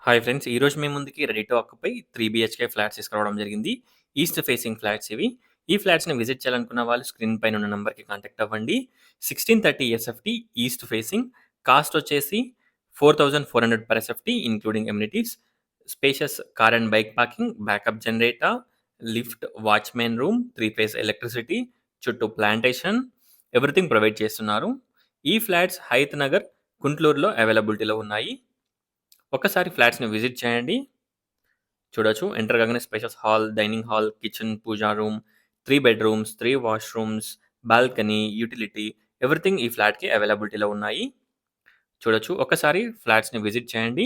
Hi friends. ఈరోజు మీ ముందుకి ready to occupy 3 BHK flats తీసుకురావడం జరిగింది. ఈస్ట్ ఫేసింగ్ ఫ్లాట్స్ ఇవి. ఈ ఫ్లాట్స్‌ని విజిట్ చేయాలనుకున్న వాళ్ళు స్క్రీన్ పైన ఉన్న నంబర్‌కి కాంటాక్ట్ అవ్వండి. 1630 ఎస్ఎఫ్టీ ఈస్ట్ ఫేసింగ్. కాస్ట్ వచ్చేసి 4400 per SFT including amenities. Spacious car and bike parking, backup generator, lift, watchman room, 3 phase electricity, చుట్టూ ప్లాంటేషన్ ఎవ్రీథింగ్ ప్రొవైడ్ చేస్తున్నారు. ఈ ఫ్లాట్స్ హయత్ నగర్, గుంట్లూరులో అవైలబిలిటీలో ఉన్నాయి. ఒక్కసారి ఫ్లాట్స్‌ని విజిట్ చేయండి. చూడొచ్చు. ఎంటర్ కాగానే spacious hall, dining hall, kitchen, puja room, 3 bedrooms, 3 washrooms, balcony, utility everything ఈ ఫ్లాట్‌కి అవైలబిలిటీలో ఉన్నాయి. చూడొచ్చు. ఒక్కసారి ఫ్లాట్స్‌ని విజిట్ చేయండి.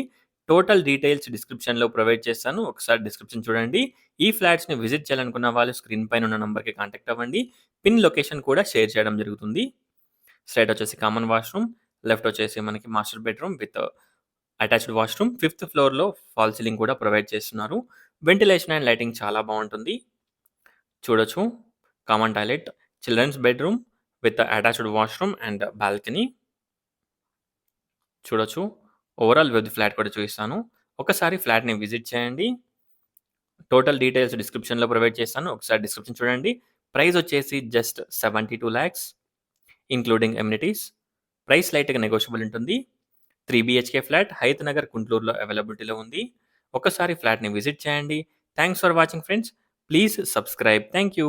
టోటల్ డీటెయిల్స్ డిస్క్రిప్షన్‌లో ప్రొవైడ్ చేస్తాను. ఒకసారి డిస్క్రిప్షన్ చూడండి. ఈ ఫ్లాట్స్‌ని విజిట్ చేయాలనుకున్న వాళ్ళు స్క్రీన్ పైన ఉన్న నంబర్‌కి కాంటాక్ట్ అవ్వండి. పిన్ లొకేషన్ కూడా షేర్ చేయడం జరుగుతుంది. స్ట్రెయిట్ వచ్చేసి కామన్ వాష్‌రూమ్, లెఫ్ట్ వచ్చేసి మనకి master bedroom with attached washroom. Fifth ఫ్లోర్‌లో ఫాల్ సీలింగ్ కూడా ప్రొవైడ్ చేస్తున్నారు. వెంటిలేషన్ అండ్ లైటింగ్ చాలా బావుంటుంది. చూడొచ్చు. Common toilet, children's bedroom with attached washroom and balcony. చూడొచ్చు. Overall view of the flat కూడా చూపిస్తాను. ఒకసారి ఫ్లాట్‌ని విజిట్ చేయండి. టోటల్ డీటెయిల్స్ డిస్క్రిప్షన్‌లో ప్రొవైడ్ చేస్తాను. ఒకసారి డిస్క్రిప్షన్ చూడండి. ప్రైస్ వచ్చేసి just 72 lakhs including amenities. Price లైట్‌గా నెగోషియబుల్ ఉంటుంది. 3 బీహెచ్‌కే ఫ్లాట్ హయత్ నగర్, గుంటూరులో అవైలబిలిటీలో ఉంది. ఒక్కసారి ఫ్లాట్‌ని విజిట్ చేయండి. Thanks for watching friends. Please subscribe. Thank you.